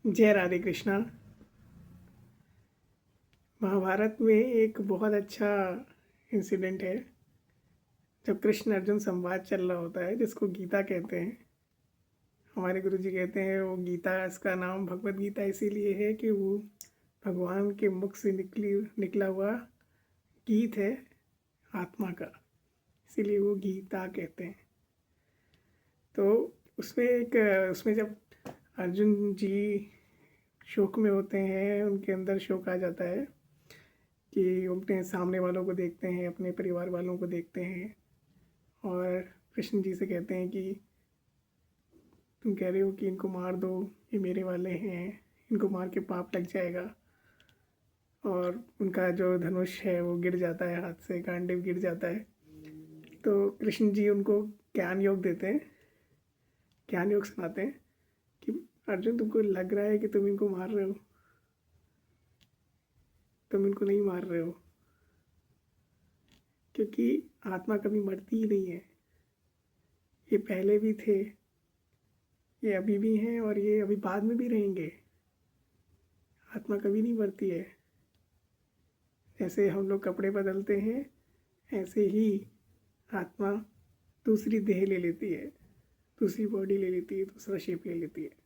जय राधे कृष्णा। महाभारत में एक बहुत अच्छा इंसिडेंट है जब कृष्ण अर्जुन संवाद चल रहा होता है, जिसको गीता कहते हैं। हमारे गुरुजी कहते हैं वो गीता, इसका नाम भगवत गीता इसीलिए है कि वो भगवान के मुख से निकला हुआ गीत है आत्मा का, इसीलिए वो गीता कहते हैं। तो उसमें जब अर्जुन जी शोक में होते हैं, उनके अंदर शोक आ जाता है कि वो अपने सामने वालों को देखते हैं, अपने परिवार वालों को देखते हैं और कृष्ण जी से कहते हैं कि तुम कह रहे हो कि इनको मार दो, ये मेरे वाले हैं, इनको मार के पाप लग जाएगा। और उनका जो धनुष है वो गिर जाता है हाथ से, गांडीव गिर जाता है। तो कृष्ण जी उनको ज्ञान योग देते हैं, ज्ञान योग सुनाते हैं कि अर्जुन, तुमको लग रहा है कि तुम इनको मार रहे हो, तुम इनको नहीं मार रहे हो, क्योंकि आत्मा कभी मरती ही नहीं है। ये पहले भी थे, ये अभी भी हैं और ये अभी बाद में भी रहेंगे। आत्मा कभी नहीं मरती है। जैसे हम लोग कपड़े बदलते हैं, ऐसे ही आत्मा दूसरी देह ले लेती है, दूसरी बॉडी ले लेती है, दूसरा शेप ले लेती है।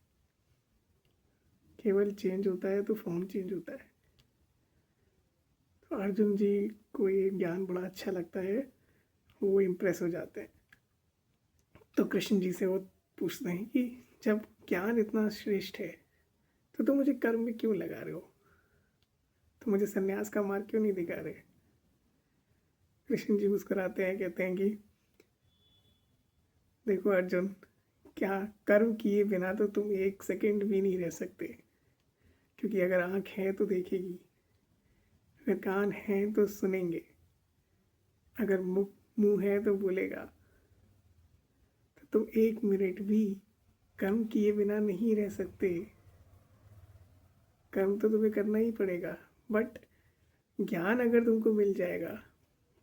केवल चेंज होता है तो फॉर्म चेंज होता है। तो अर्जुन जी को ये ज्ञान बड़ा अच्छा लगता है, वो इम्प्रेस हो जाते हैं। तो कृष्ण जी से वो पूछते हैं कि जब ज्ञान इतना श्रेष्ठ है तो तुम मुझे कर्म में क्यों लगा रहे हो, तो मुझे सन्यास का मार्ग क्यों नहीं दिखा रहे। कृष्ण जी मुस्कुराते हैं, कहते हैं कि देखो अर्जुन, क्या कर्म किए बिना तो तुम एक सेकंड भी नहीं रह सकते, क्योंकि अगर आँख है तो देखेगी, अगर कान है तो सुनेंगे, अगर मुंह है तो बोलेगा। तो तुम एक मिनट भी कर्म किए बिना नहीं रह सकते। कर्म तो तुम्हें करना ही पड़ेगा, बट ज्ञान अगर तुमको मिल जाएगा,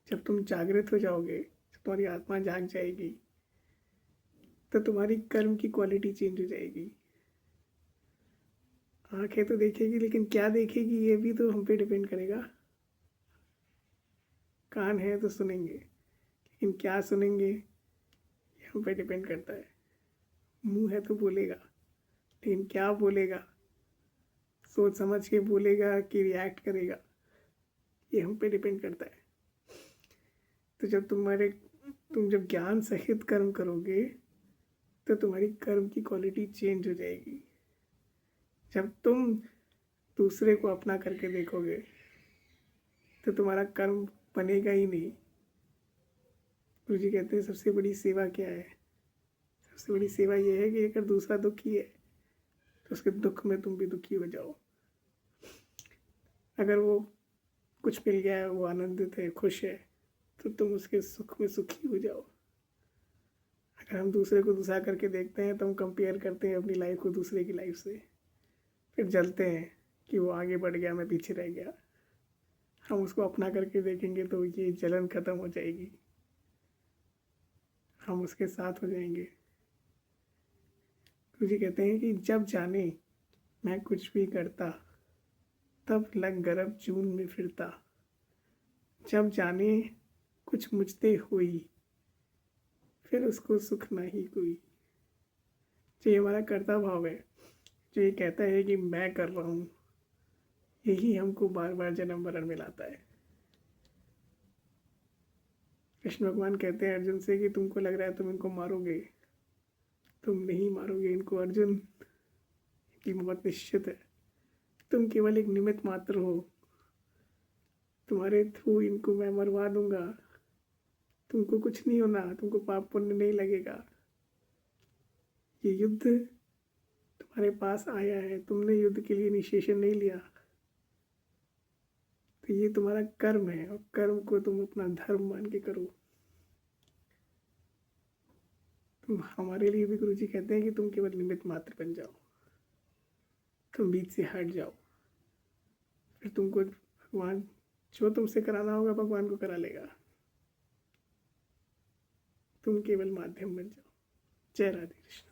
जब तुम जागृत हो जाओगे, जब तुम्हारी आत्मा जाग जाएगी, तो तुम्हारी कर्म की क्वालिटी चेंज हो जाएगी। आँखें तो देखेगी, लेकिन क्या देखेगी ये भी तो हम पे डिपेंड करेगा। कान है तो सुनेंगे, लेकिन क्या सुनेंगे ये हम पे डिपेंड करता है। मुंह है तो बोलेगा, लेकिन क्या बोलेगा, सोच समझ के बोलेगा कि रिएक्ट करेगा, ये हम पे डिपेंड करता है। तो तुम जब ज्ञान सहित कर्म करोगे तो तुम्हारी कर्म की क्वालिटी चेंज हो जाएगी। जब तुम दूसरे को अपना करके देखोगे तो तुम्हारा कर्म बनेगा ही नहीं। गुरु जी कहते हैं सबसे बड़ी सेवा क्या है, सबसे बड़ी सेवा ये है कि अगर दूसरा दुखी है तो उसके दुख में तुम भी दुखी हो जाओ। अगर वो कुछ मिल गया है, वो आनंदित है, खुश है, तो तुम उसके सुख में सुखी हो जाओ। अगर हम दूसरे को दूसरा करके देखते हैं तो हम कंपेयर करते हैं अपनी लाइफ को दूसरे की लाइफ से, फिर जलते हैं कि वो आगे बढ़ गया, मैं पीछे रह गया। हम उसको अपना करके देखेंगे तो ये जलन खत्म हो जाएगी, हम उसके साथ हो जाएंगे। गुरु जी कहते हैं कि जब जाने मैं कुछ भी करता, तब लग गर्भ जून में फिरता। जब जाने कुछ मुझते हुई, फिर उसको सुख नहीं कोई। जो ये हमारा कर्ता भाव है, जो ये कहता है कि मैं कर रहा हूँ, यही हमको बार बार जन्म मरण मिलाता है। कृष्ण भगवान कहते हैं अर्जुन से कि तुमको लग रहा है तुम इनको मारोगे, तुम नहीं मारोगे इनको अर्जुन, की मौत निश्चित है। तुम केवल एक निमित्त मात्र हो, तुम्हारे थ्रू इनको मैं मरवा दूंगा। तुमको कुछ नहीं होना, तुमको पाप पुण्य नहीं लगेगा। ये युद्ध तुम्हारे पास आया है, तुमने युद्ध के लिए इनिशिएशन नहीं लिया, तो ये तुम्हारा कर्म है और कर्म को तुम अपना धर्म मान के करो। तुम हमारे लिए भी गुरु जी कहते हैं कि तुम केवल निमित्त मात्र बन जाओ, तुम बीच से हट जाओ, फिर तुमको भगवान जो तुमसे कराना होगा भगवान को करा लेगा। तुम केवल माध्यम बन जाओ। जय राधे कृष्ण।